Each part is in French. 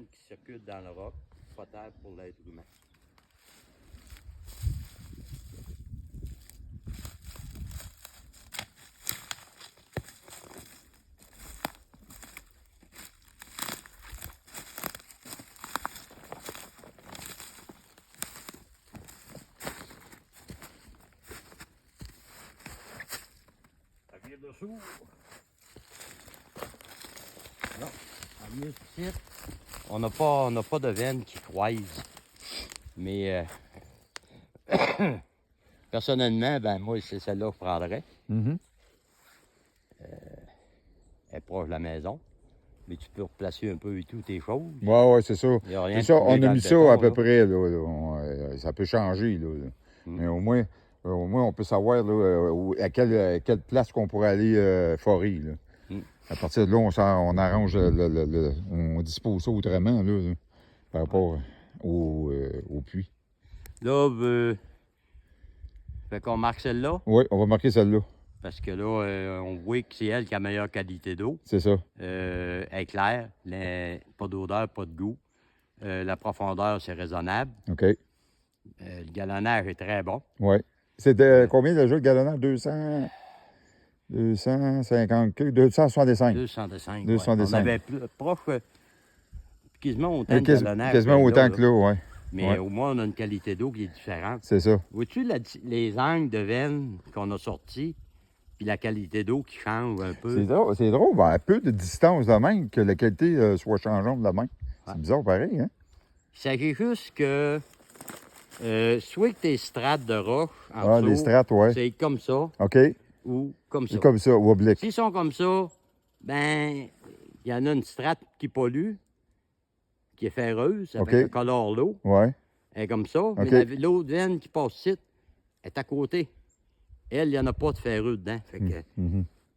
qui circule dans le roc, potable pour l'être humain. Ça vient dessous. Non, ça vient ici. On n'a pas de veine qui croise. Mais personnellement, ben moi, c'est celle-là que je prendrais. Mhm. Elle est proche de la maison. Mais tu peux replacer un peu et tout tes choses. Ouais, c'est ça. Il y a rien C'est ça, de coulé on a dans mis le ça béton, à peu là. près, là. Ça peut changer, là. Mais au moins, on peut savoir là, à quelle place qu'on pourrait aller forer, là. À partir de là, on arrange, on dispose ça autrement, là, par rapport au puits. Là, fait qu'on marque celle-là. Oui, on va marquer celle-là. Parce que là, on voit que c'est elle qui a la meilleure qualité d'eau. C'est ça. Elle est claire, pas d'odeur, pas de goût. La profondeur, c'est raisonnable. OK. Le galonnage est très bon. Oui. C'était combien déjà le gallonnage? 200... 250... 265. 205. 265. On avait proche, quasiment autant de galonnage. Quasiment autant que là, oui. Mais ouais. au moins, on a une qualité d'eau qui est différente. C'est ça. Vois-tu les angles de veine qu'on a sortis, puis la qualité d'eau qui change un peu? C'est drôle, ben, à peu de distance de même, que la qualité soit changeante de même. C'est bizarre pareil, hein? Il s'agit juste que, soit que tes strates de roche en dessous, les strates, ouais. c'est comme ça, OK. ou comme ça. Comme ça, ou oblique. S'ils sont comme ça, ben, il y en a une strate qui pollue, qui est ferreuse, avec le color l'eau. Ouais. Elle est comme ça, mais l'autre veine qui passe ici est à côté. Elle, il n'y en a pas de ferreux dedans. Fait que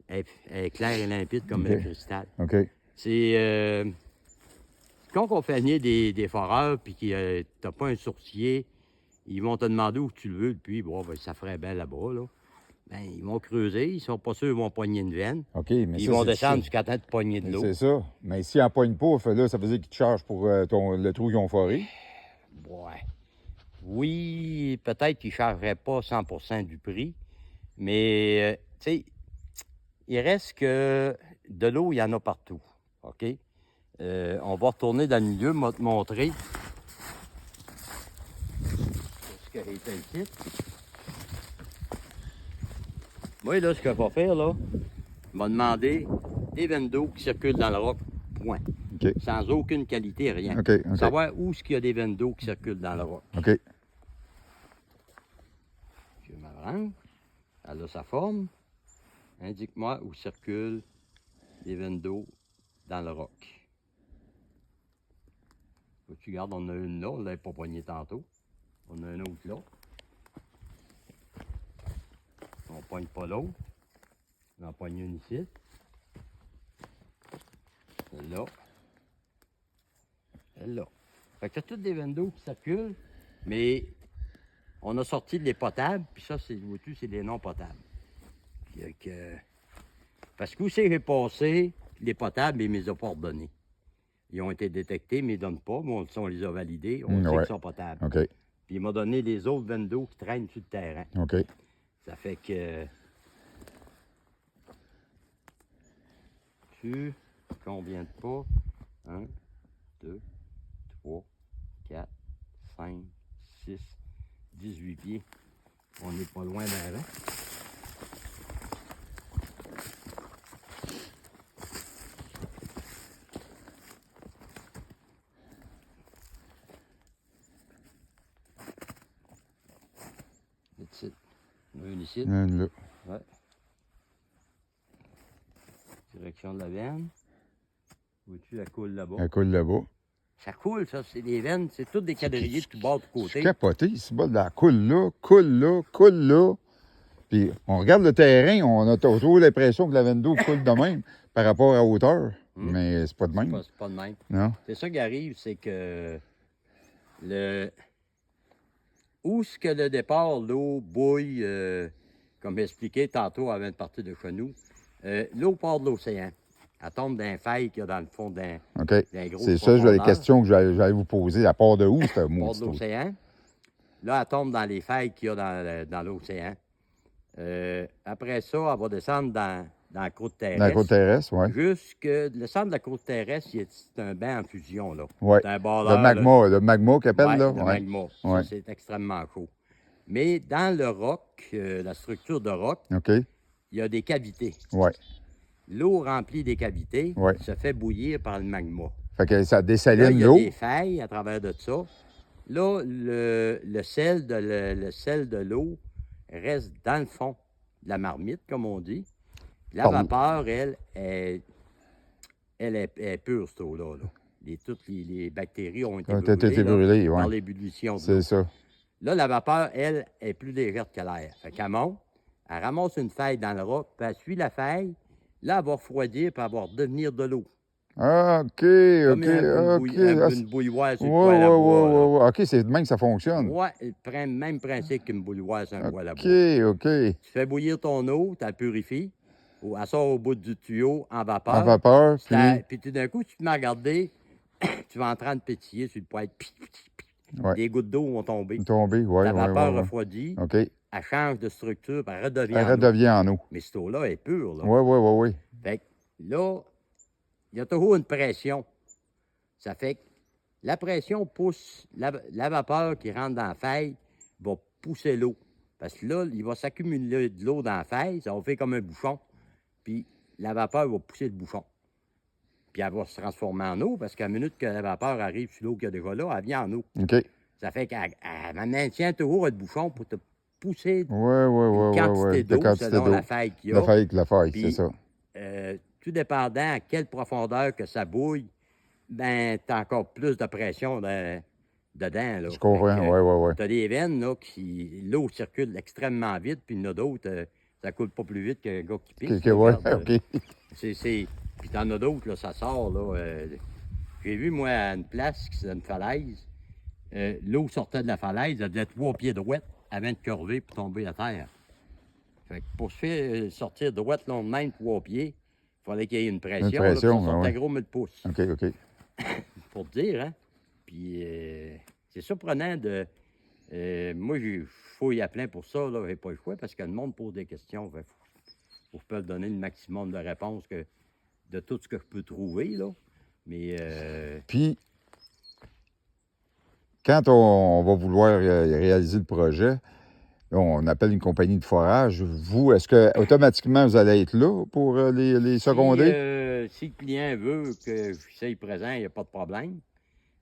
elle est claire et limpide comme le cristal. OK. C'est quand on fait venir des foreurs puis que t'as pas un sourcier, ils vont te demander où tu le veux, puis bon, ben, ça ferait bien là-bas, là. Ben, ils vont creuser, ils sont pas sûrs qu'ils vont pogner une veine. OK, mais puis ils vont descendre jusqu'à temps de pogner de l'eau. C'est ça. Mais s'ils n'en pognent pas, là, ça veut dire qu'ils te chargent pour le trou qu'ils ont foré. Ouais. Oui, peut-être qu'ils ne chargeraient pas 100% du prix, mais, tu sais, il reste que de l'eau, il y en a partout, OK? On va retourner dans le milieu, je vais te montrer ce qui est ici. Moi, là, ce que je vais faire, là, je vais demander des veines d'eau qui circulent dans le roc, point. OK. Sans aucune qualité, rien. OK. Savoir où est-ce qu'il y a des veines d'eau qui circulent dans le roc. OK. Je ma branche, elle a sa forme. Indique-moi où circulent les veines d'eau dans le roc. Tu regardes, on a une là, on ne l'avait pas poignée tantôt. On a une autre là. On ne poigne pas l'autre. On en poigne une ici. Celle-là. Celle-là. Fait que tu as toutes des veines d'eau qui circulent, mais on a sorti les potables, puis ça, c'est des non potables. Parce que où c'est que j'ai passé, les potables, ils ne les ont pas ordonnés. Ils ont été détectés, mais ils ne donnent pas. Mais on les a validés. On sait qu'ils sont potables. OK. Puis il m'a donné les autres veines d'eau qui traînent sur le terrain. OK. Ça fait que tu combien de pas? 1, 2, 3, 4, 5, 6, 18 pieds. On n'est pas loin d'avant. Ici. On a une ici. Une là. Ouais. Direction de la veine. Vois-tu, elle coule là-bas. Elle coule là-bas. Ça coule, ça. C'est des veines. C'est toutes des quadrillés de tout bord, de côté. C'est capoté. C'est bon, la coule là, coule là, coule là. Puis on regarde le terrain, on a toujours l'impression que la veine d'eau coule de même par rapport à hauteur. Mais c'est pas de même. C'est pas de même. Non. C'est ça qui arrive, c'est que où est-ce que le départ, l'eau bouille, comme expliqué tantôt avant de partir de chez nous, l'eau part de l'océan. Elle tombe d'un faille qu'il y a dans le fond d'un OK. gros C'est ça, la profondeur. question que j'allais vous poser. À part de où, c'était Bord mot? de l'océan. Là, elle tombe dans les failles qu'il y a dans l'océan. Après ça, elle va descendre dans la côte Dans la côte terrestre. terrestre, oui. Le centre de la côte terrestre, c'est un bain en fusion, là. Oui. C'est un Le bordeur, magma, le magma qu'appelle, ouais, là. le Ouais. magma. Ouais. Ça, c'est extrêmement chaud. Mais dans le roc, la structure de roc, OK. il y a des cavités. Oui. L'eau remplie des cavités Ouais. se fait bouillir par le magma. Fait que ça Là, dessaline il y a l'eau. des failles à travers de ça. Là, le sel de l'eau reste dans le fond de la marmite, comme on dit. La vapeur, elle est pure, cette eau-là. Toutes les bactéries ont été brûlées, ouais. par l'ébullition de C'est l'eau. ça. Là, la vapeur, elle, est plus légère que l'air. Fait qu'elle monte, elle ramasse une faille dans le roc, puis elle suit la faille. Là, elle va refroidir, puis elle va redevenir de l'eau. Ah, OK, Comme OK, OK. une bouilloire sur le Ouais, poêle à bois. Là. ouais. OK, c'est de même que ça fonctionne. Ouais, même principe qu'une bouilloire sur un poêle à bois. OK. Tu fais bouillir ton eau, tu la purifies, elle sort au bout du tuyau en vapeur. En vapeur, Puis tout d'un coup, tu te mets à regarder, tu vas en train de pétiller sur le poêle. Ouais. Des gouttes d'eau vont tomber. Tomber, oui. La vapeur refroidit. OK. Elle change de structure, puis elle redevient en eau. Mais cette eau-là est pure. Là. Oui. Fait que là, il y a toujours une pression. Ça fait que la pression pousse, la vapeur qui rentre dans la faille va pousser l'eau. Parce que là, il va s'accumuler de l'eau dans la faille, ça va faire comme un bouchon. Puis la vapeur va pousser le bouchon. Puis elle va se transformer en eau, parce qu'à la minute que la vapeur arrive sur l'eau qu'il y a déjà là, elle vient en eau. OK. Ça fait qu'elle maintient toujours le bouchon pour te pousser une quantité d'eau selon la faille qu'il y a. La faille, c'est ça. Tout dépendant à quelle profondeur que ça bouille, ben, tu as encore plus de pression dedans. Là. Je comprends, oui. Tu as des veines, là, l'eau circule extrêmement vite, puis il y en a d'autres, ça coule pas plus vite qu'un gars qui pisse. OK. Puis t'en as d'autres, là, ça sort, là. J'ai vu, moi, à une place, c'est une falaise, l'eau sortait de la falaise, elle faisait 3 pieds droite avant de curver pour tomber à terre. Fait que pour se faire sortir droite, long de même, 3 pieds, il fallait qu'il y ait une pression. Là, ça sortait gros 1000 pouces. OK. Pour te dire, hein? Puis c'est surprenant de... moi, j'ai fouillé à plein pour ça, là, j'ai pas le choix, parce que le monde pose des questions. Il faut que je peux donner le maximum de réponses de tout ce que je peux trouver, là. Mais... Puis, quand on va vouloir réaliser le projet, on appelle une compagnie de forage. Vous, est-ce que automatiquement vous allez être là pour les seconder? Si le client veut que je sois présent, il n'y a pas de problème.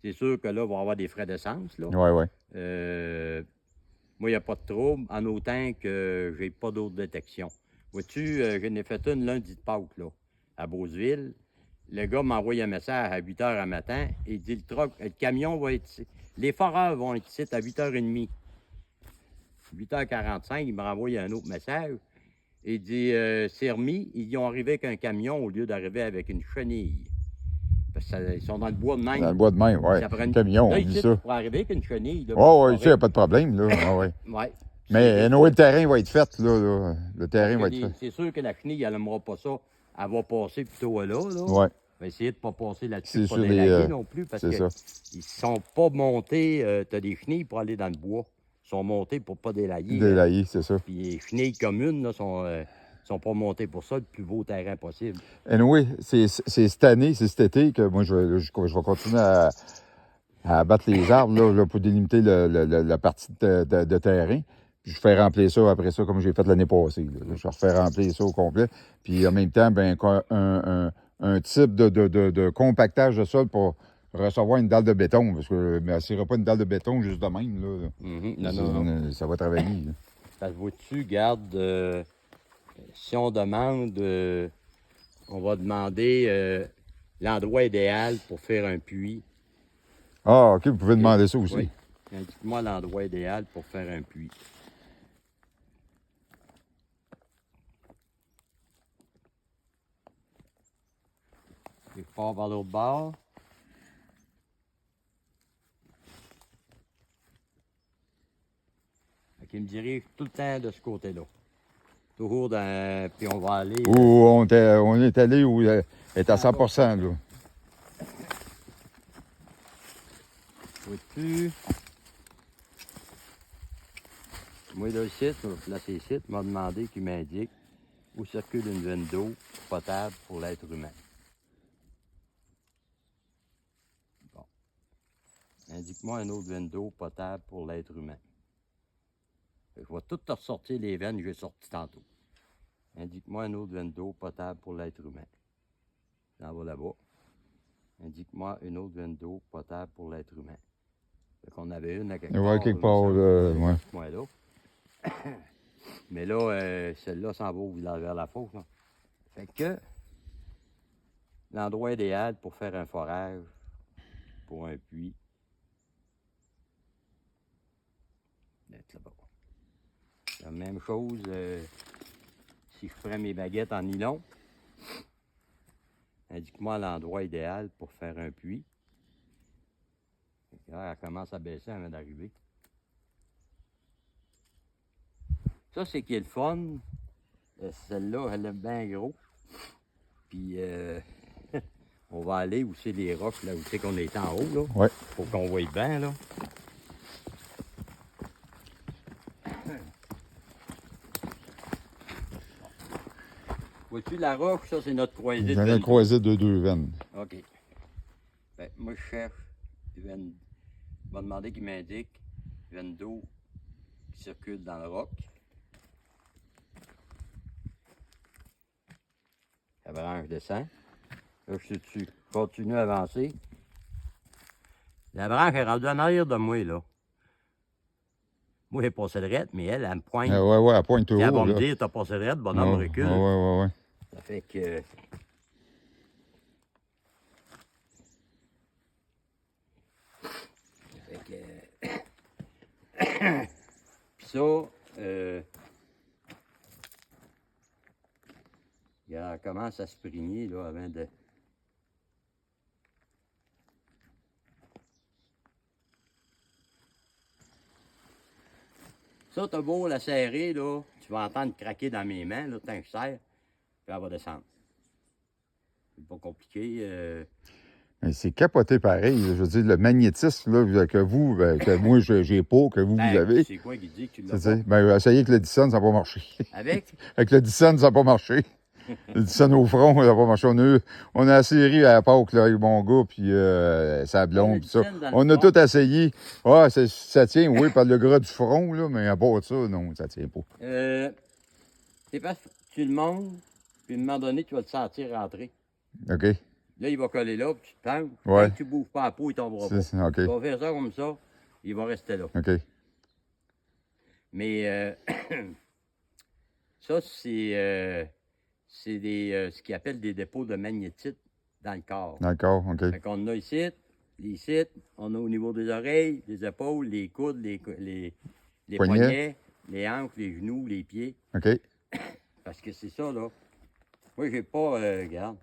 C'est sûr que là, il va y avoir des frais d'essence. Oui. Moi, il n'y a pas de trouble, en autant que j'ai pas d'autres détections. Vois-tu, j'en ai fait une lundi de Pâques, là, à Beauceville. Le gars m'a envoyé un message à 8 h à matin. Il dit le camion va être ici. Les foreurs vont être ici à 8 h 30. 8 h 45, il m'a envoyé un autre message. Il dit c'est remis. Ils ont arrivé avec un camion au lieu d'arriver avec une chenille. Parce qu'ils sont dans le bois de même. Dans le bois de même, oui. Un camion, là, on dit ça. Pour arriver avec une chenille. Oui, ici, il n'y a pas de problème. Là. Ouais. Mais le terrain va être fait. Là. Le terrain va être fait. C'est sûr que la chenille, elle n'aimera pas ça. Elle va passer plutôt là. Oui. On va essayer de ne pas passer là-dessus, pas délaguer non plus, parce qu'ils ne sont pas montés. Tu as des chenilles pour aller dans le bois. Ils sont montés pour ne pas délaguer. Délaguer, c'est ça. Puis les chenilles communes là, sont pas montées pour ça, le plus beau terrain possible. Anyway, c'est cette année, c'est cet été que moi, je vais continuer à abattre les arbres là, pour délimiter la partie de terrain. Puis je fais remplir ça après ça, comme j'ai fait l'année passée. Là. Je refais remplir ça au complet. Puis en même temps, ben, un type de compactage de sol pour recevoir une dalle de béton. Parce que mais elle ne pas une dalle de béton juste de même. Là. Non. Ça va travailler. Là. Ça se voit-tu, garde, si on demande, on va demander l'endroit idéal pour faire un puits. Ah, OK, vous pouvez demander ça aussi. Oui. Indique-moi l'endroit idéal pour faire un puits. Je pars vers l'autre bord. Fait qu'il me dirige tout le temps de ce côté-là. Toujours dans... Puis on va aller... Où on est allé où elle est à 100%, là. Vois-tu? Moi, là, ici, je vais placer ici, m'a demandé qu'il m'indique où circule une veine d'eau potable pour l'être humain. Bon. Indique-moi une autre veine d'eau potable pour l'être humain. Je vais tout te ressortir les veines que j'ai sorties tantôt. Indique-moi une autre veine d'eau potable pour l'être humain. Ça va là-bas. Indique-moi une autre veine d'eau potable pour l'être humain. Fait qu'on avait une à quelque part. Ouais, quelque part, ouais. Ce coin-là. Mais là, celle-là s'en va vers la fosse. Là. Fait que l'endroit idéal pour faire un forage pour un puits, d'être là-bas. La même chose, si je prends mes baguettes en nylon, indique-moi l'endroit idéal pour faire un puits. Là, elle commence à baisser avant d'arriver. Ça, c'est qui est le fun. Celle-là, elle est bien gros. Puis, on va aller où c'est les roches, là où c'est qu'on est en haut, là. Ouais. Pour qu'on voie bien, là. Vois-tu la roche, ça, c'est notre croisée de J'en ai veine. croisé de 2 veines. OK. Ben, moi, je cherche veine. Je vais demander qu'il m'indique veine d'eau qui circule dans le roc. La branche descend. Là, je suis dessus. Continue à avancer. La branche est rendue en arrière de moi, là. Moi, j'ai passé le raide, mais elle me pointe. Ouais, elle pointe tout Puis elle va haut, me là. dire, t'as passé le raide, bonhomme, recule. Ouais. Ça fait que... Puis ça, elle commence à se prigner, là, avant de... Ça, t'as beau la serrer, là, tu vas entendre craquer dans mes mains, là, tant que je serre, puis elle va descendre. C'est pas compliqué. Mais c'est capoté pareil. Je veux dire, le magnétisme là, que vous, que moi j'ai pas, que vous avez. C'est quoi qui dit que tu l'as pas? Ben, essayez avec le Dyson, ça n'a pas marché. Avec? Avec le Dyson, ça n'a pas marché. Le Dyson au front, ça n'a pas marché. On a essayé à la Pâques, là, avec mon gars, puis sa blonde, puis ça. On a tout essayé. Ah, ça tient, oui, par le gras du front, là, mais à part ça, non, ça tient pas. C'est parce que tu le montes, puis à un moment donné, tu vas le sentir rentrer. OK. Là, il va coller là, puis tu te penches. Ouais. Tant que tu ne bouges pas la peau, il tombera pas. OK. Tu vas faire ça comme ça, il va rester là. OK. Mais ça, c'est ce qu'ils appellent des dépôts de magnétite dans le corps. D'accord, OK. Fait qu'on a ici, on a au niveau des oreilles, des épaules, les coudes, les poignets, les hanches, les genoux, les pieds. OK. Parce que c'est ça, là. Moi, j'ai pas, regarde.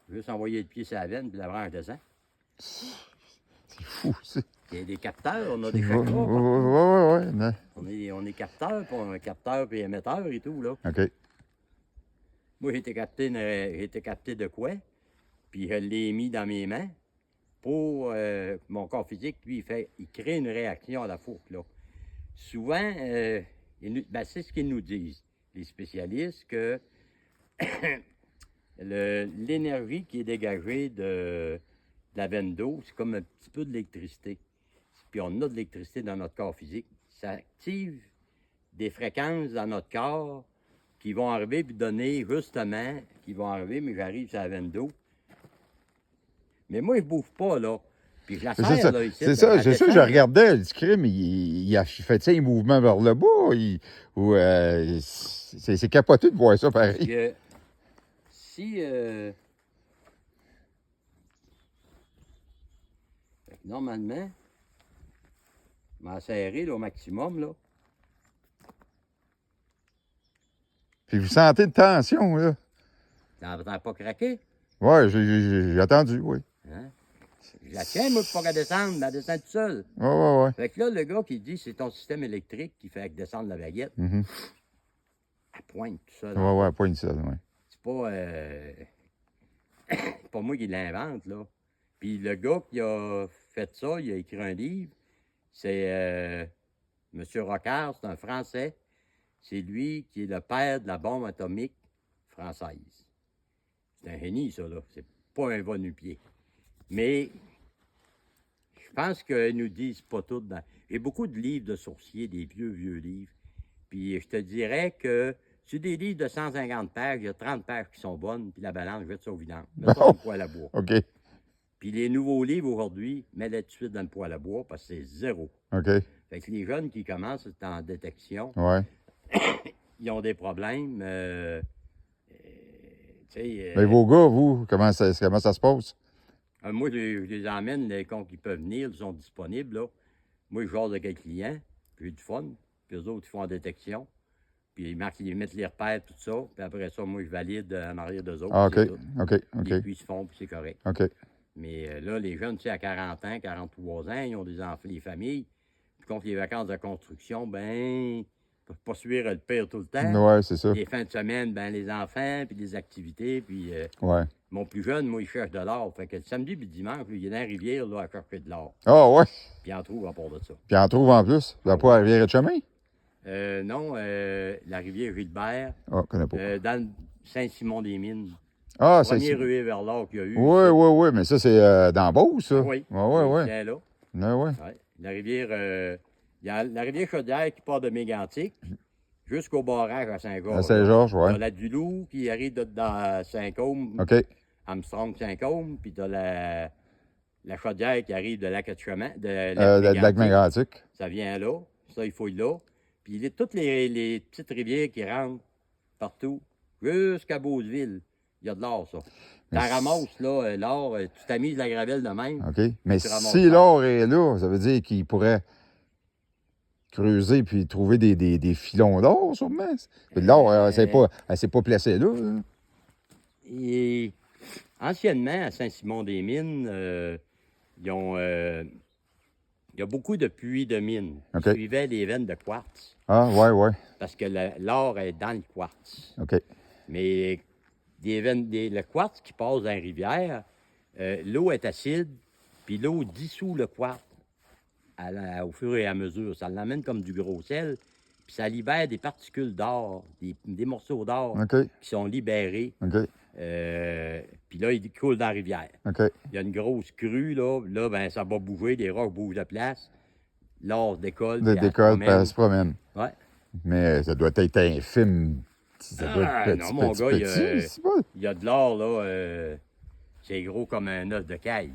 Je veux juste envoyer le pied sur la veine, puis la branche descend. C'est fou, ça. Il y a des capteurs, on a des chakras. Ouais. On est capteurs, puis on a un capteur et émetteur et tout, là. OK. Moi, j'ai été capté de quoi? Puis je l'ai mis dans mes mains pour mon corps physique, lui, il crée une réaction à la fourque, là. Souvent, c'est ce qu'ils nous disent, les spécialistes, que l'énergie qui est dégagée de la veine d'eau, c'est comme un petit peu de l'électricité. Puis on a de l'électricité dans notre corps physique. Ça active des fréquences dans notre corps qui vont arriver puis donner justement, qui vont arriver, mais j'arrive sur la veine d'eau. Mais moi, je ne bouge pas, là. Puis je la serre, là, ici. C'est ça, je regardais le crime, il a fait un mouvement vers le bas. C'est capoté de voir ça pareil. Parce que si... normalement, je m'en serrer au maximum, là. Puis vous sentez de tension, là? Ça n'a pas craqué? Oui, j'ai attendu, oui. Hein? Je la tiens, moi, pour qu'elle descende, mais elle descend toute seule. Ouais. Fait que là, le gars qui dit c'est ton système électrique qui fait descendre la baguette, Mhm. elle pointe tout seul. Ouais, pas une seule, ouais. C'est pas, pas moi qui l'invente, là. Puis le gars qui a fait ça, il a écrit un livre. C'est M. Rocard, c'est un Français. C'est lui qui est le père de la bombe atomique française. C'est un génie, ça, là. C'est pas un va-nu-pied. Mais je pense qu'ils nous disent pas tout. J'ai beaucoup de livres de sourciers, des vieux livres. Puis je te dirais que sur des livres de 150 pages, il y a 30 pages qui sont bonnes, puis la balance, je vais être ça au vidange. Mets ça dans le poêle à bois. OK. Puis les nouveaux livres aujourd'hui, mets-les tout de suite dans le poêle à bois parce que c'est zéro. OK. Fait que les jeunes qui commencent en détection, Ouais. ils ont des problèmes. Mais vos gars, vous, comment ça se passe? Moi, je les emmène, quand ils peuvent venir, ils sont disponibles. Là. Moi, je jase avec les clients, puis j'ai du fun. Puis eux autres, ils font en détection. Puis ils mettent les repères, tout ça. Puis après ça, moi, je valide en arrière d'eux autres. Ah, OK. c'est tout. OK. Les puits se font, puis c'est correct. OK. Mais là, les jeunes, tu sais, à 40 ans, 43 ans, ils ont des enfants, des familles. Puis contre les vacances de construction, ben, ils peuvent pas suivre le pire tout le temps. Ouais, c'est ça. Les fins de semaine, ben, les enfants, puis les activités, puis Ouais. mon plus jeune, moi, il cherche de l'or. Fait que le samedi puis le dimanche, il est dans la rivière, là, à chercher de l'or. Ah, ouais. Puis il en trouve à part de ça. Puis en trouve en plus. Vous n'avez pas à Rivière-de-Chemin? Non, la rivière Gilbert, Ah, je connais pas. dans le Saint-Simon-des-Mines. Ah, c'est Premier ruée vers l'or qu'il y a eu. Oui, mais ça, c'est dans Beauce, ça. Oui. Ouais. C'est là. Ouais. Ouais. La rivière, il y a la rivière Chaudière qui part de Mégantic jusqu'au barrage à Saint-Georges. À Saint-Georges, ouais. Tu as la Dulou qui arrive dans Saint-Côme, OK. Armstrong-Saint-Côme, puis tu as la Chaudière qui arrive de Lac-Chemin, de Lac Mégantic. Ça vient là, ça, il fouille là. Puis toutes les petites rivières qui rentrent partout, jusqu'à Beauceville, il y a de l'or, ça. Tu ramasses, là, l'or, tu t'amuses la gravelle de même. OK. Mais Tu ramasses si l'or est là, ça veut dire qu'il pourrait creuser puis trouver des filons d'or, sûrement. Puis l'or, elle s'est pas placée là. Et anciennement, à Saint-Simon-des-Mines, il y a beaucoup de puits de mines OK. qui suivaient les veines de quartz. Ah, ouais. Parce que l'or est dans le quartz. OK. Mais le quartz qui passe dans la rivière, l'eau est acide, puis l'eau dissout le quartz au fur et à mesure. Ça l'amène comme du gros sel, puis ça libère des particules d'or, des morceaux d'or OK. qui sont libérés. OK. Puis là, il coule dans la rivière. OK. Il y a une grosse crue, là. Là, ben, ça va bouger, les roches bougent de place. L'or décolle. Le décolle, puis elle se promène. Ouais. Mais ça doit être infime. Ça doit être petit, non, mon gars, petit, il y a de l'or, là. C'est gros comme un œuf de caille.